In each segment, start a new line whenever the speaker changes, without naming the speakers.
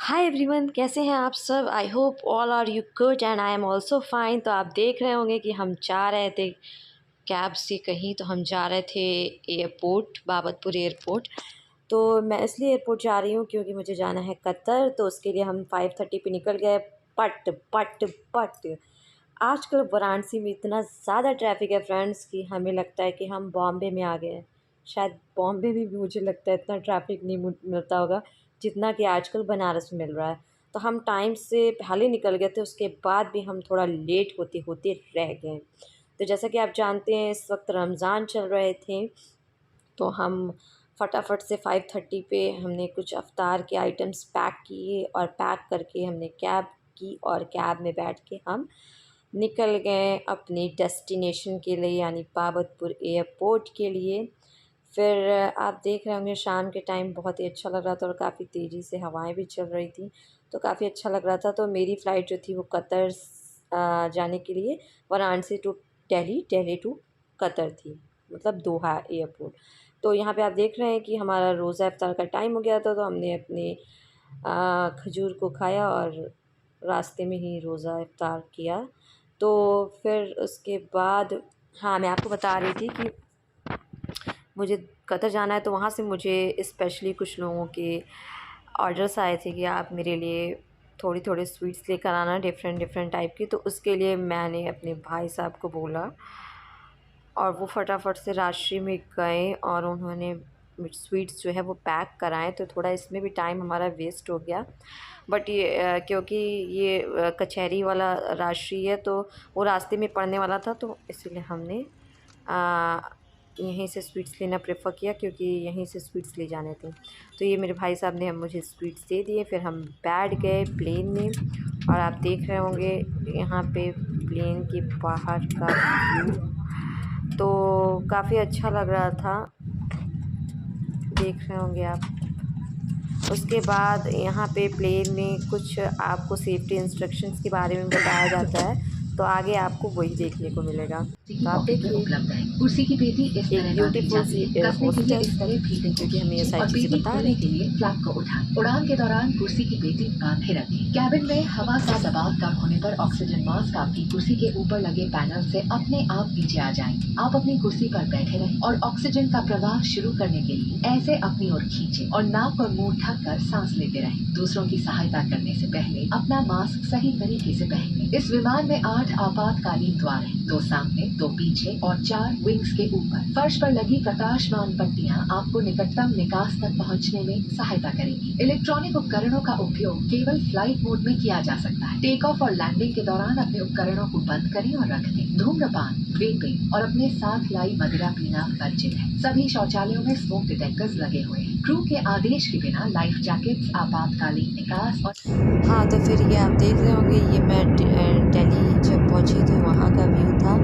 Hi everyone, कैसे हैं आप सब। I hope all are you good and I am also fine. तो आप देख रहे होंगे कि हम जा रहे थे कैब से कहीं, तो हम जा रहे थे एयरपोर्ट, बाबतपुर एयरपोर्ट। तो मैं इसलिए एयरपोर्ट जा रही हूँ क्योंकि मुझे जाना है कतर। तो उसके लिए हम 5:30 पे निकल गए। बट बट बट आजकल वाराणसी में इतना ज़्यादा ट्रैफिक है फ्रेंड्स कि हमें लगता है कि हम बॉम्बे में आ गए हैं। शायद बॉम्बे में भी मुझे लगता है इतना ट्रैफिक नहीं मिलता होगा जितना कि आजकल बनारस में मिल रहा है। तो हम टाइम से पहले निकल गए थे, उसके बाद भी हम थोड़ा लेट होते होते रह गए। तो जैसा कि आप जानते हैं इस वक्त रमज़ान चल रहे थे, तो हम फटाफट से 5:30 पे हमने कुछ अफ्तार के आइटम्स पैक किए और पैक करके हमने कैब की और कैब में बैठ के हम निकल गए अपनी डेस्टिनेशन के लिए, यानी बाबतपुर एयरपोर्ट के लिए। फिर आप देख रहे होंगे शाम के टाइम बहुत ही अच्छा लग रहा था और काफ़ी तेज़ी से हवाएं भी चल रही थी, तो काफ़ी अच्छा लग रहा था। तो मेरी फ़्लाइट जो थी वो कतर जाने के लिए, वाराणसी टू दिल्ली, दिल्ली टू कतर थी, मतलब दोहा एयरपोर्ट। तो यहाँ पे आप देख रहे हैं कि हमारा रोज़ा इफ्तार का टाइम हो गया था, तो हमने अपने खजूर को खाया और रास्ते में ही रोज़ा इफ्तार किया। तो फिर उसके बाद हाँ, मैं आपको बता रही थी कि मुझे कतर जाना है, तो वहाँ से मुझे स्पेशली कुछ लोगों के ऑर्डर्स आए थे कि आप मेरे लिए थोड़ी थोड़ी स्वीट्स लेकर आना, डिफरेंट डिफरेंट टाइप की। तो उसके लिए मैंने अपने भाई साहब को बोला और वो फटाफट से राशि में गए और उन्होंने स्वीट्स जो है वो पैक कराएं। तो थोड़ा इसमें भी टाइम हमारा वेस्ट हो गया, बट ये क्योंकि ये कचहरी वाला राशि है तो वो रास्ते में पड़ने वाला था, तो इसलिए हमने यहीं से स्वीट्स लेना प्रेफर किया क्योंकि यहीं से स्वीट्स ले जाने थे। तो ये मेरे भाई साहब ने हम मुझे स्वीट्स दे दिए। फिर हम बैठ गए प्लेन में और आप देख रहे होंगे यहाँ पे प्लेन के बाहर का व्यू, तो काफ़ी अच्छा लग रहा था, देख रहे होंगे आप। उसके बाद यहाँ पे प्लेन में कुछ आपको सेफ्टी इंस्ट्रक्शंस के बारे में बताया जाता है, तो आगे आपको वही देखने को मिलेगा। तो आप देखिए
कुर्सी की पेटी इस तरह
ब्यूटीफुल सी
लिए इस तरह भीड़
क्योंकि हमें ये सारी
और
चीज़ें
पेटी
बता
खोलने
रही
के
थी।
लिए फ्लैप को उठाएं। उड़ान के दौरान कुर्सी की पेटी बांधे रखें। कैबिन में हवा का दबाव कम होने पर ऑक्सीजन मास्क आपकी कुर्सी के ऊपर लगे पैनल से अपने आप नीचे आ जाएंगे। आप अपनी कुर्सी पर बैठे रहें और ऑक्सीजन का प्रवाह शुरू करने के लिए ऐसे अपनी ओर खींचे और नाक और मुंह ढककर सांस लेते रहें। दूसरों की सहायता करने से पहले अपना मास्क सही तरीके से पहन लें। इस विमान में 8 आपातकालीन द्वार हैं, 2 सामने, 2 पीछे और 4 विंग्स के ऊपर। फर्श पर लगी प्रकाशमान पट्टियां आपको निकटतम निकास तक पहुंचने में सहायता करेंगी। इलेक्ट्रॉनिक उपकरणों का उपयोग केवल फ्लाइट मोड में किया जा सकता है। टेक ऑफ और लैंडिंग के दौरान अपने उपकरणों को बंद करें और रख दें। धूम्रपान, वेपिंग और अपने साथ लाई मदिरा पीना वर्जित है। सभी शौचालयों में स्मोक डिटेक्टर्स लगे हुए हैं। क्रू के आदेश के बिना लाइफ जैकेट्स, आपातकालीन निकास और
हाँ, तो फिर ये आप देख रहे होंगे, ये मैं दिल्ली जब पहुँची तो वहाँ का व्यू था।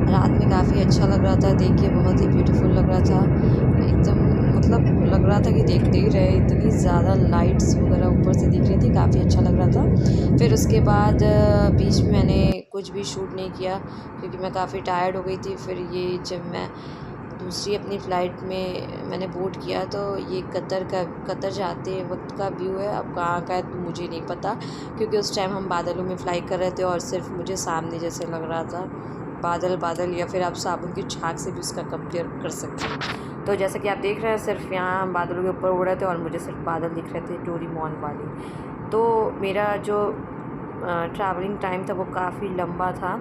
रात में काफ़ी अच्छा लग रहा था, देख के बहुत ही ब्यूटीफुल लग रहा था एकदम, मतलब लग रहा था कि देखते ही रहे, इतनी ज़्यादा लाइट्स वगैरह ऊपर से दिख रही थी, काफ़ी अच्छा लग रहा था। फिर उसके बाद बीच में मैंने कुछ भी शूट नहीं किया क्योंकि मैं काफ़ी टायर्ड हो गई थी। फिर ये जब मैं दूसरी अपनी फ़्लाइट में मैंने बोर्ड किया, तो ये कतर जाते वक्त का व्यू है। अब कहाँ का है तो मुझे नहीं पता क्योंकि उस टाइम हम बादलों में फ़्लाई कर रहे थे और सिर्फ मुझे सामने जैसे लग रहा था बादल बादल, या फिर आप साबुन की झाग से भी उसका कंपेयर कर सकते हैं। तो जैसा कि आप देख रहे हैं, सिर्फ यहाँ हम बादलों के ऊपर उड़ रहे थे और मुझे सिर्फ बादल दिख रहे थे डोरेमोन वाले। तो मेरा जो ट्रैवलिंग टाइम था वो काफ़ी लंबा था,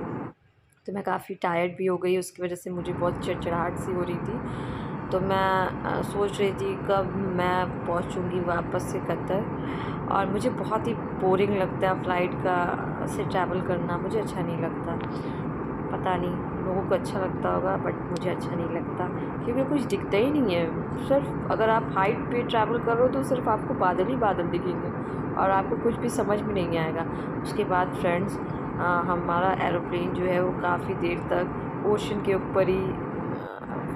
तो मैं काफ़ी टायर्ड भी हो गई, उसकी वजह से मुझे बहुत चिड़चिड़ाहट सी हो रही थी। तो मैं सोच रही थी कब मैं पहुंचूंगी वापस से कतर। और मुझे बहुत ही बोरिंग लगता है फ़्लाइट का से ट्रैवल करना, मुझे अच्छा नहीं लगता। पता नहीं लोगों को अच्छा लगता होगा बट मुझे अच्छा नहीं लगता क्योंकि कुछ दिखता ही नहीं है। सिर्फ अगर आप हाइट पे ट्रैवल करो तो सिर्फ आपको बादल ही बादल दिखेंगे और आपको कुछ भी समझ में नहीं आएगा। उसके बाद फ्रेंड्स, हमारा एरोप्लेन जो है वो काफ़ी देर तक ओशन के ऊपर ही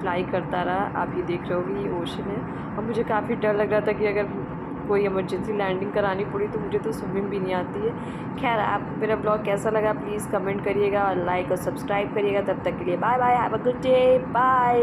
फ्लाई करता रहा। आप ये देख रहे होगे, ये ओशन है और मुझे काफ़ी डर लग रहा था कि अगर कोई इमरजेंसी लैंडिंग करानी पड़ी तो मुझे तो स्विमिंग भी नहीं आती है। खैर, आप मेरा ब्लॉग कैसा लगा प्लीज़ कमेंट करिएगा और लाइक और सब्सक्राइब करिएगा। तब तक के लिए bye bye, have a good day, bye.